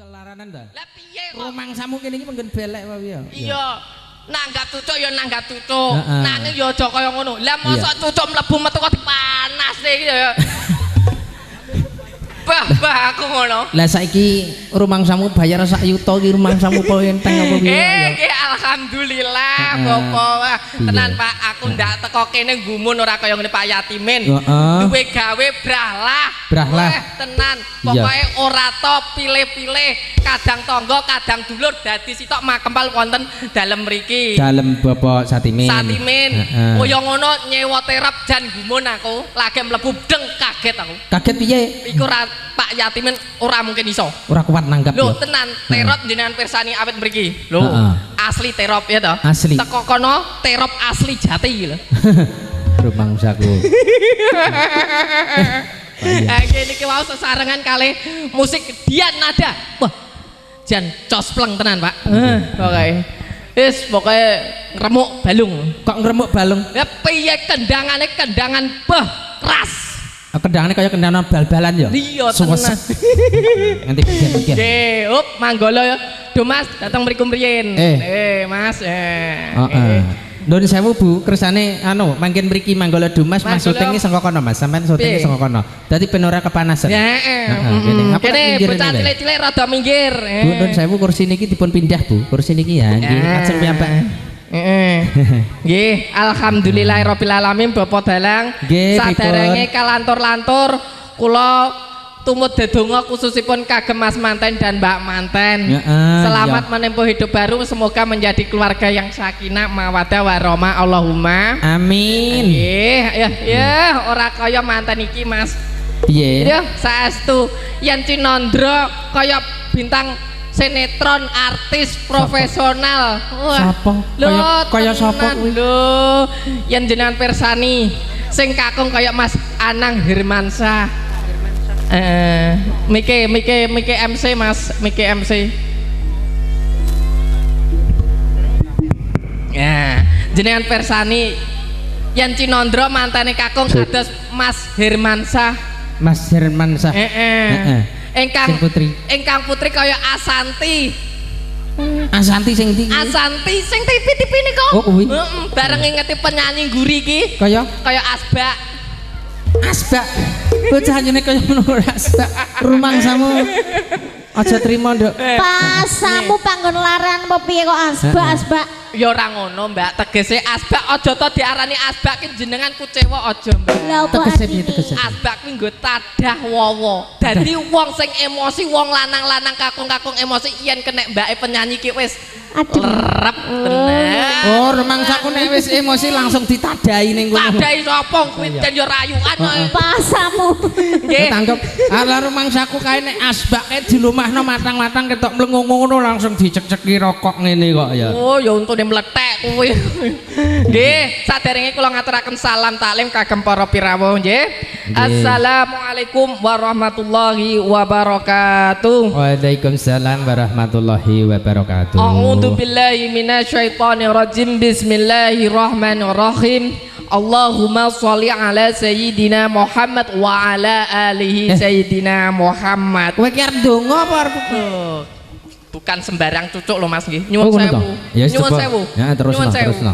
Kelaranan ta? Lah piye kok? Rumangsamu kene iki mengken belek wae ya. Iya. Nanggap cucuk ya nanggap cucuk. Nanging ya aja kaya ngono. Lah mosok cucuk mlebu metu kok dipanas iki ya. Bah aku ngono. Lah saiki rumangsamu bayar sak yuta iki rumangsamu apa enteng apa piye? Nggih alhamdulillah Bapak. Tenan Pak, aku ndak teko kene gumun ora kaya ngene Pak Yatimin. Duwe gawe brahlah. Brahlah. Tenan. Pokoke ora to pilih-pilih, kadang tangga, kadang dulur dadi sitok makempal wonten dalem mriki. Dalem Bapak Satimin. Satimin. Kaya ngono nyewa terap jan gumun aku, lagi mlebu deng kaget aku. Kaget piye? Iku Pak Yatimin ora mungkin iso. Ora kuat nanggap Lho ya. tenan terop jenengan persani awet mriki. Lho asli terop ya toh. Asli. Teko kono terop asli jati iki lho. Rumangsaku. Gini ki wau sesarengan kalih musik Dian Nada. Wah. Jan cospleng tenan, Pak. Pokoke. Wis pokoke ngremuk balung. Kok ngremuk balung? Ya piye kendangane kendangan keras. Kendangane kaya kendangan bal-balan ya. Iya tenan. Nanti bagian. Nggih, up manggala ya. Duh Mas, datang mriku mriyen. Mas. Nuwun sewu Bu, kersane anu mangkin mriki Manggala Dumas Mas syuting iki saka kono Mas, sampean syuting saka kono. Dadi ben ora kepanasan. Heeh. Kene bocah cilik-cilik rada minggir. Bu, nuwun sewu kursi niki dipun pindah Bu. Kursi niki ya nggih, lajeng piyambak. Nggih, alhamdulillahirabbil alamin Bapak Dalang. Saderenge kalantur-lantur kula tumut dedonga khususipun kagem Mas Manten dan Mbak Manten. Selamat menempuh hidup baru, semoga menjadi keluarga yang sakinah mawaddah warahmah Allahumma amin. Nggih, ya ora kaya manten iki Mas. Piye? Ya saestu yen Cinandra kaya bintang sinetron artis profesional. Wah. Sapa? Kaya sapa kuwi? Lho, yen jenengan persani sing kakung kaya Mas Anang Hermansyah. Mike MC Mas, Mike MC. Ya, jenengan persani yen Cinandra mantane kakung kados Mas Hermansyah. Mas Hermansyah. Ingkang putri kaya Asanti. Asanti sing ndi? Asanti sing TV niku. Oh kuwi. Bareng ngeti penyanyi guri iki. Kaya Asbak. Asbak. Bocah nyene kaya ngono Asbak. Rumangsamu aja trima, Nduk. Pasamu panggon laran apa piye kok asbak? Ya ora ngono, Mbak. Tegese asbak aja to diarani asbak ki jenengan kucewa aja, Mbak. Lha opo tegese? Asbak kuwi nggo tadah wowo. Dadi wong sing emosi, wong lanang-lanang kakung-kakung emosi yen kenek mbake penyanyi ki wis lerep tenan. Oh, rumangsaku nek wis emosi langsung ditadahi ning kono. Tadahi sapa kuwi ten yo rayuan kok. Pasamu. Nggih. Tanggep. Ala rumangsaku kae nek asbake dilumahno matang-matang ketok mlengu ngono langsung dicek-ceki rokok ngene kok ya. Oh, ya untune mlethek kuwi. Nggih, saderenge kula ngaturaken salam taklim kagem para pirawuh nggih. Assalamualaikum warahmatullahi wabarakatuh. Waalaikumsalam warahmatullahi wabarakatuh. A'udzu billahi minasyaitonir rajim. Bismillahirrahmanirrahim. Allahumma sholli ala sayyidina Muhammad wa ala alihi sayyidina Muhammad. Kowe ki arep ndonga apa arep bukan sembarang cucuk loh Mas nggih. Nyuwun sewu. Nyuwun sewu. Ya terusno.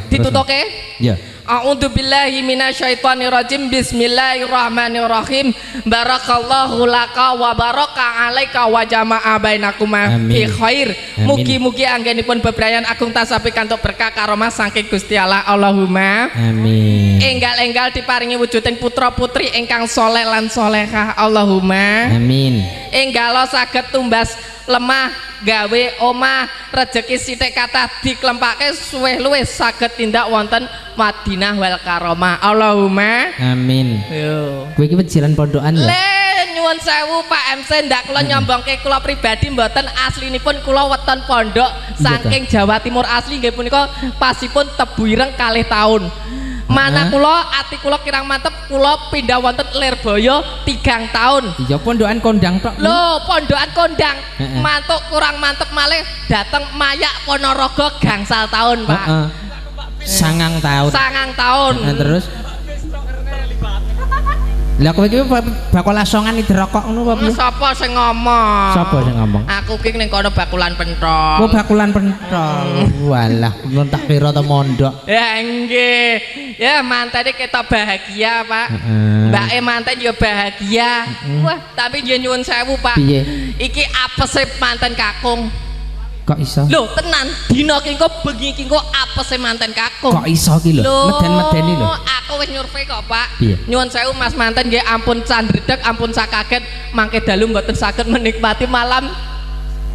Ditutuke? Ya. A'udzu billahi minasyaitonir rajim. Bismillahirrahmanirrahim. Barakallahu laka wa baraka alaika wa jama'a bainakuma fi khair. Mugi-mugi anggenipun bebrayan agung tasapi kantuk berkah karomah saking Gusti Allah. Allahumma amin. Enggal-enggal diparingi wujuding putra putri ingkang saleh lan salehah. Allahumma amin. Enggalo saged tumbas lemah gawe omah rejeki sithik kathah diklempake suweh luwih saged tindak wonten Madinah wal Karomah. Allahumma amin. Yo. Kowe iki wejiran pondokan ya? Nyuwun sewu Pak MC ndak kula nyombongke kula pribadi mboten aslinipun kula weton pondok saking Jawa Timur asli nggih punika pasipun Tebu Ireng kalih taun. Mana kula ati kula kirang mantep kula pindah wonten Lirboyo 3 tahun. Iya pondokan kondang tok. Lho, pondokan kondang. Mantuk kurang mantep malih dateng Mayak Ponorogo gangsal tahun, Pak. 9 tahun. 9 tahun. Terus Lah kowe iki bakul asongan iki rokok ngono apa piye? Sapa sing ngomong? Sapa sing ngomong? Aku ki ning kono bakulan pentol. Oh bakulan pentol. Walah, mun tak kira ta mondok. Ya nggih. Ya mantene ketok bahagia, Pak. Mbake manten yo bahagia. Wah, tapi yo nyuwun sewu, Pak. Piye? Iki apese manten kakung. Kok iso? Lho, tenan. Dina ki engko bengi ki engko apese manten kakung. Kok iso ki lho? Meden-medeni lho. Aku wis nyurvei kok, Pak. Piye? Nyuwun sewu Mas manten nggih ampun candredeg, ampun sakaget mangke dalu mboten saged menikmati malam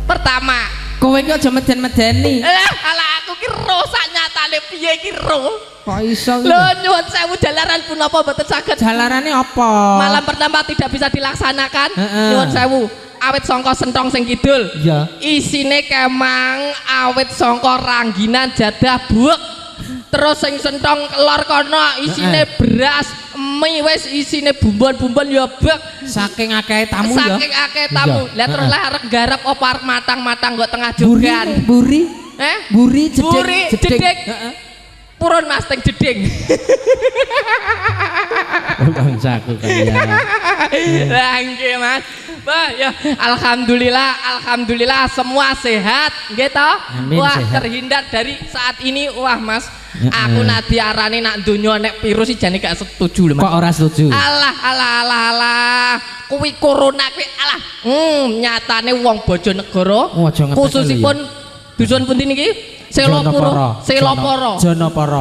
pertama. Kowe iki aja meden-medeni. Alah aku ki ro sak nyatane piye ki ro. Kok iso ki? Lho nyuwun sewu jalaran pun apa mboten saged. Jalarane apa? Malam pertama tidak bisa dilaksanakan. Nyuwun sewu. Awit sangka sentong sing kidul. Iya. Isine kemang awit sangka rangginan jadah buek. Terus sing sentong lor kono isine beras, mie wis isine bumbon-bumbon ya bek. Saking akeh tamu ya. Saking akeh tamu. Lah terus lah arek garap apa arep matang-matang kok tengah jogan. Buri. Buri jeding. Buri jeding. Purun Mas teng jeding. Bangsaku kaya. Lah nggih Mas. Wah ya alhamdulillah semua sehat nggih toh. Wah sehat. Terhindar dari saat ini wah Mas. Aku nak diarani nak donya nek virus jane gak setuju lho Mas. Kok ora setuju? Alah. Kuwi corona kuwi alah. Nyatane wong Bojonegoro khususipun dusun pundi niki? Seloporo.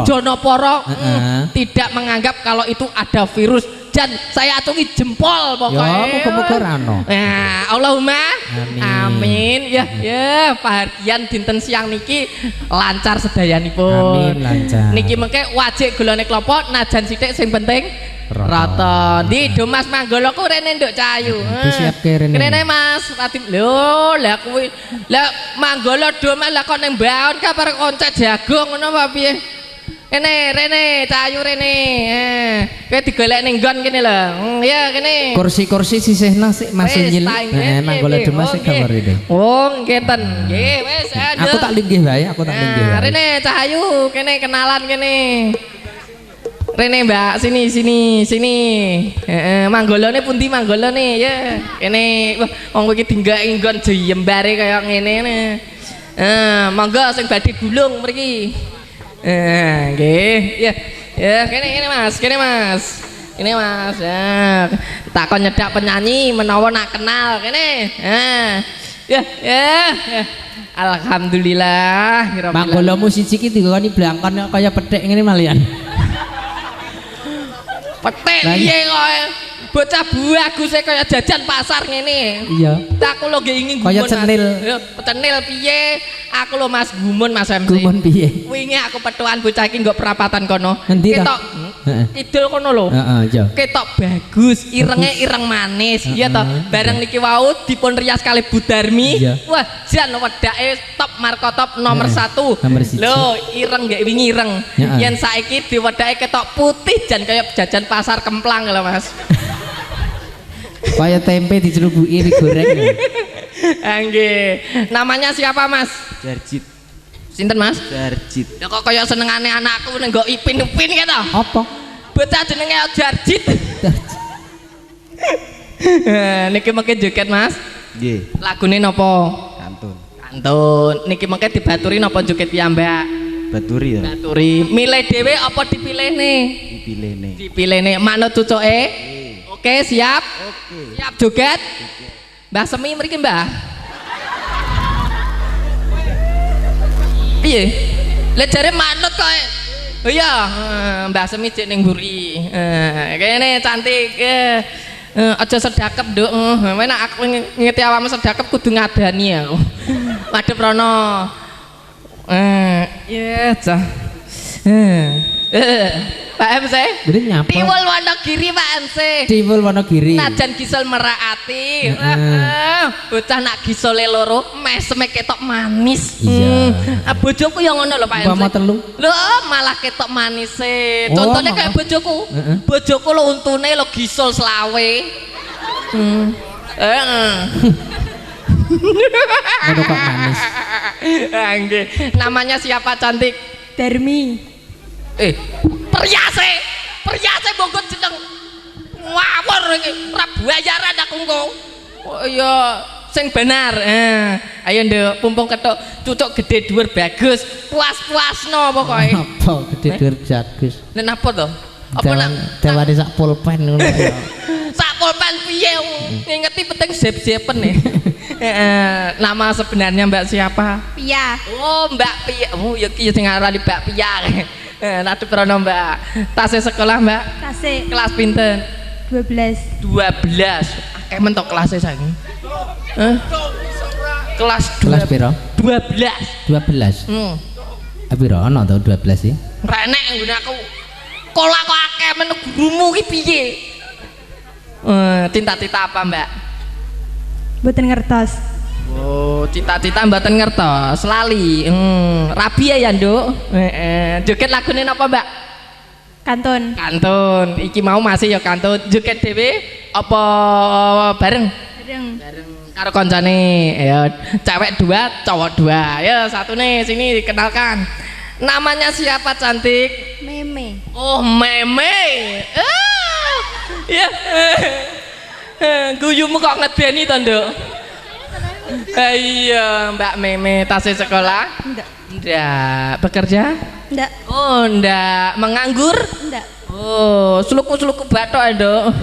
Jonoporo tidak menganggap kalau itu ada virus dan saya atungi jempol pokoknya. Ya, muga-muga rano. Nah, Allahumma amin. Ya, pahargian dinten siang niki lancar sedayanipun. Amin, lancar. Niki mengke wajib golone klopo najan sithik sing penting rata. Di Domas Manggala ku rene nduk Cahayu. Disiapke rene. Rene Mas Ratib. Lho, lah kuwi lah Manggala Domas lah kok ning Baon ka parek oncet jagung ngono apa piye? Rene Cahayu rene. Kowe digolek ning nggon kene lho. Ya kene. Kursi-kursi sisihna sik Mas Nyil. Manggala Domas sik gambar ini. Oh, ngeten. Nggih, wis Aku tak linggih wae, Rene Cahayu kene kenalan kene. Rene Mbak sini manggolone pundi manggolone ya kene wong kowe iki dinggaki nggon jembare kaya ngene monggo sing badhe gulung mriki nggih ya kene Mas ya takon nyedak penyanyi menawa nak kenal kene ya alhamdulillah manggolamu siji iki digoni blangkon kaya pethik ngene malian. Petik piye kok bocah bagus kaya jajan pasar ngene. Iya. Tak aku lho nggih ingin kaya cenil. Cenil piye? Aku lho Mas Gumun Mas MC. Gumun piye? Wingi aku petuan bocah iki nggo perapatan kono. Ketok kidul kono lho. Iya. Ketok bagus, irenge ireng manis. Iya toh. Bareng niki wau dipun rias kali Budarmi. Wah, jan wedake top markotop nomor 1. Lho, ireng nggih wingi ireng. Yen saiki diwedake ketok putih jan kaya jajan pasar kemplang lho Mas. Kaya tempe dicelubuki digoreng. Nggih. Namanya siapa Mas? Jarjit. Sinten Mas? Jarjit. Ya kok kaya senengane anakku ning nggo ipin-ipin ya toh? Apa? Bocah jenenge Jarjit. Niki mengke joget Mas? Nggih. Lagune napa? Kantun. Niki mengke dibaturi napa joget piyambak? Baturi ya. Baturi. Milih dhewe apa dipilihne? Dipilihne. Manut cucuke? Oke, siap? Oke. Siap joget? Mbah Semi mriki, Mbah. Piye? Lah jare manut kok. Oh iya, Mbah Semi cek ning mburi. Kene cantik. Aja sedakep, Nduk. Menak aku ngeti awakmu sedakep kudu ngadani aku. Madhep rono. Ya, cah. Pak MC. Tiwul Wonogiri Pak MC. Tiwul Wonogiri. Najan gisel meraati. Bocah nak gisole loro meseme ketok manis. Bojoku yang ngono lho Pak MC. Bapak telu. Lho malah ketok manis e. Contohnya kayak bojoku. Bojoku lho untune lho gisol selawe. Ngono kok manis. Nggih. Namanya siapa cantik? Darmi. Periase bongkot jeneng ngawur iki ora bayaran aku engko. Oh iya sing benar. Ayo nduk pumpung ketok cucuk gede dhuwur bagus. Puas-puasno pokoke. Apa gede dhuwur bagus. Nek napa to? Apa nak dewane sak pulpen ngono ya. Sak pulpen piye ngingeti penting zep-zepen nih. Nama sebenarnya Mbak siapa? Pia. Oh Mbak Pia. Oh ya ki sing ngarani Mbak Pia. Nadu prono Mbak. Tasih sekolah Mbak? Tasih Kelas pinten? 12. 12. Akeh mentok kelasnya saiki. Kelas piro? 12. 12. Piro ana to 12 sih? Renek nggone aku. Kola kok akeh men gurumu ki piye? Cita-cita apa, Mbak? Mboten ngertos. Oh, cita-cita mboten ngertos. Lali. Rabi ya, Nduk. Joget lagune napa, Mbak? Kantun. Kantun. Iki mau masih ya kantun. Joget dhewe apa bareng? Bareng karo koncane. Ya, cewek 2, cowok 2. Ya, satu nih sini dikenalkan. Namanya siapa cantik? Meme. Oh, Meme. Ya. Guyumu kok ngedeni to, Nduk? Iya, Mbak Meme tasih sekolah? Ndak. Bekerja? Ndak. Oh, ndak. Menganggur? Ndak. Oh, sluku-sluku bathok, Nduk.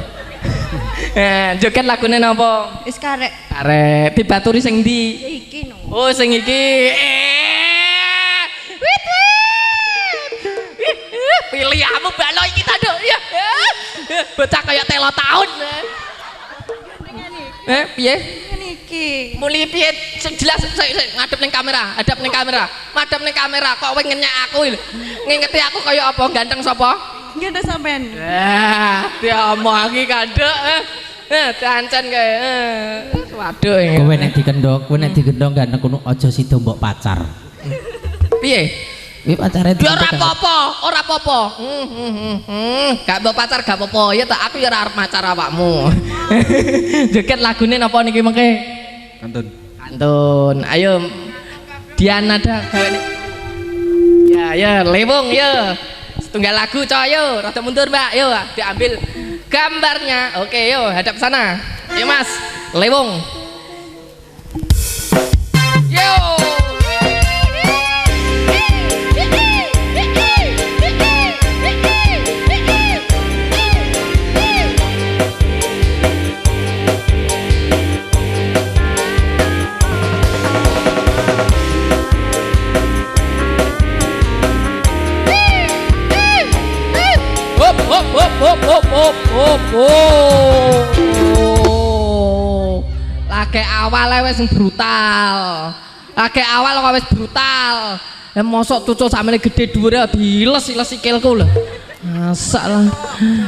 Joget lagune napa? Wis karek. Arek dibaturi sing ndi? Ya iki no. Oh, sing iki. Pilihanmu balo iki ta, Nduk. Ya. Bocah kaya telo tahun. Piye? Niki. Muli piye sing jelas ngadep ning kamera, hadap ning kamera. Madhep ning kamera kok kowe ngenyek aku lho. Ngingeti aku kaya apa? Ganteng sapa? Nggih ada sampean. Diomongi kanduk. Cancen kae. Waduh iki. Kowe nek digendong ganteng kono aja sida mbok pacar. Piye? Kuwi pacare Ya ora apa-apa, ora apa-apa. Gak mbok pacar gak apa-apa. Ya tak aku ya ora arep pacar awakmu. Joget lagune napa niki mengke? Kantun. Kantun. Ayo. Diana dah gawe. Ya, lewung ya. Setunggal lagu coy yo. Rada mundur, Mbak. Yo, diambil gambarnya. Oke, yo hadap sana. Yo Mas, lewung. Yo. Lagi awal wis brutal. Lagi awal kok wis brutal. Mosok cucuk samene gede dhuwure diles-iles sikilku lho. Masak lah.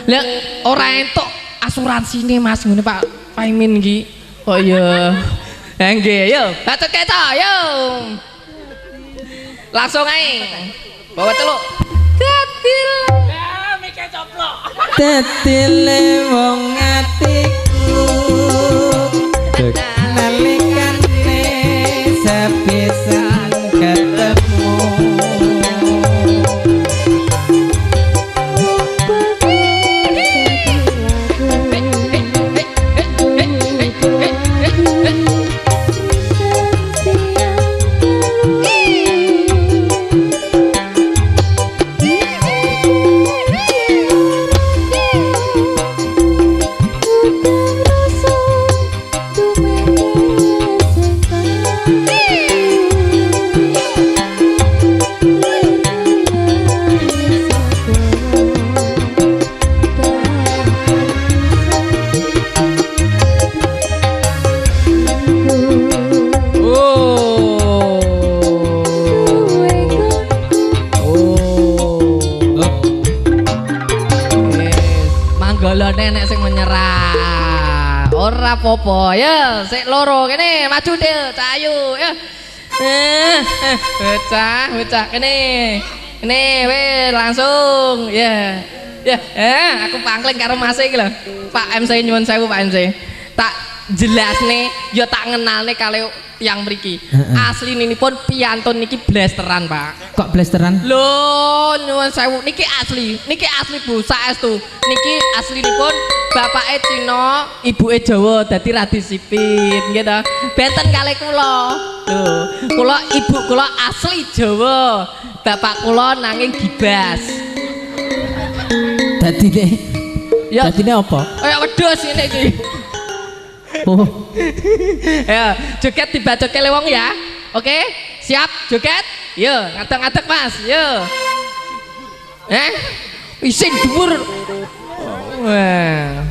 Lah ora entuk asuransine Mas ngene Pak Paimin iki. Oh iya. Ha nggih, yo. Bacot ketok, yo. Langsung ae. Bawa celuk. Datil. Mikir coplok. Datile wong atiku nalikane sepisan ketemu nenek sing menyerah. Ora apa-apa ya, sik loro kene maju Dil, cahayu ya. Bocah kene. Kene weh langsung ya. Ya, aku pangling karo Mas iki lho. Pak MC nyuwun sewu Pak MC. Tak jelasne ya tak ngenalne tiang mriki. Aslinipun piantun niki blasteran, Pak. Kok blasteran? Lho, nyuwun sewu niki asli Bu, saestu. Niki aslinipun bapake Cina, ibuke Jawa, dadi radi sipit, nggih to. Benten kalih kula. Lho, kula ibu kula asli Jawa. Bapak kula nanging gibas. Dadine apa? Kayak wedhus ngene iki. Oh. Ya, joget dibacoke le wong ya. Oke, siap joget? Yo, ngadeg-ngadeg Mas, yo. Isin dhuwur. Wah.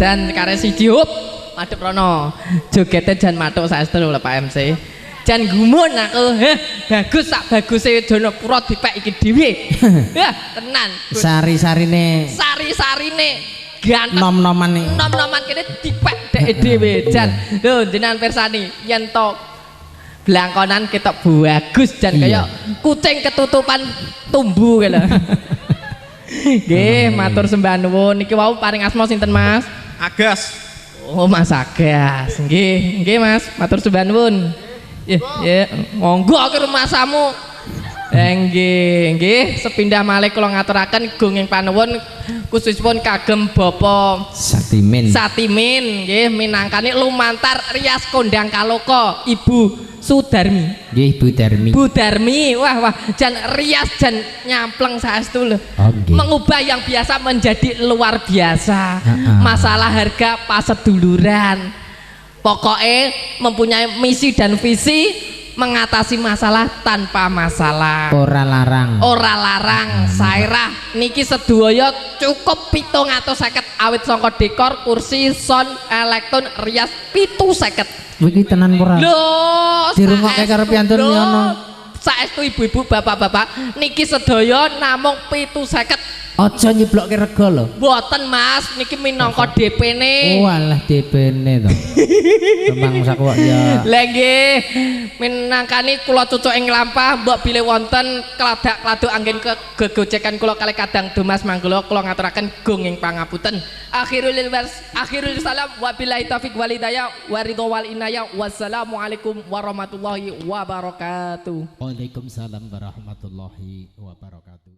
Dan kare siji hop madhep rono jogete jan mathuk saestu lho Pak MC jan gumun aku bagus sak baguse Jonapura dipek iki dhewe ya tenan sari-sarine ganteng nom-noman kene dipek dek dhewe jan lho jenengan pirsani yen to blangkonan ketok bagus jan kaya kucing ketutupan tumbu lho. Nggih matur sembah nuwun niki wau paring asma sinten Mas? Agas. Oh Mas Agas, nggih Mas, matur sembah nuwun. Ya, monggo ke rumah samu. Nggih, sepindah malih kula ngaturaken gunging panuwun khususipun kagem Bapak Satimin, nggih minangkani lumantar rias kondang kaloka Ibu Sudarmi. Nggih Bu Darmi. Wah, jan rias jan nyampleng saestu lho. Mengubah yang biasa menjadi luar biasa. Masalah harga pas seduluran. Pokoknya mempunyai misi dan visi mengatasi masalah tanpa masalah. Ora larang. Sairah niki sedaya cukup 750 awit sangka dekor, kursi, sound, elektron, rias 750. Iki tenan ora? Lho, dirungokke karo piantun ngono. Saestu ibu-ibu, bapak-bapak, niki sedaya namung 750. Aja nyiplokke rega lho. Mboten Mas, niki minangka DP-ne. Oh alah DP-ne to. Memang sakok ya. Lah nggih, minangkani kula cucuk ing lampah mbok bilih wonten kladak-kladuk anggen kegojekan kula kalih kadang Dumas Manggala kula ngaturaken gunging pangapunten. Akhirul salam wabillahi taufik wal hidayah wa ridho wal inayah. Wassalamualaikum warahmatullahi wabarakatuh. Waalaikumsalam warahmatullahi wabarakatuh.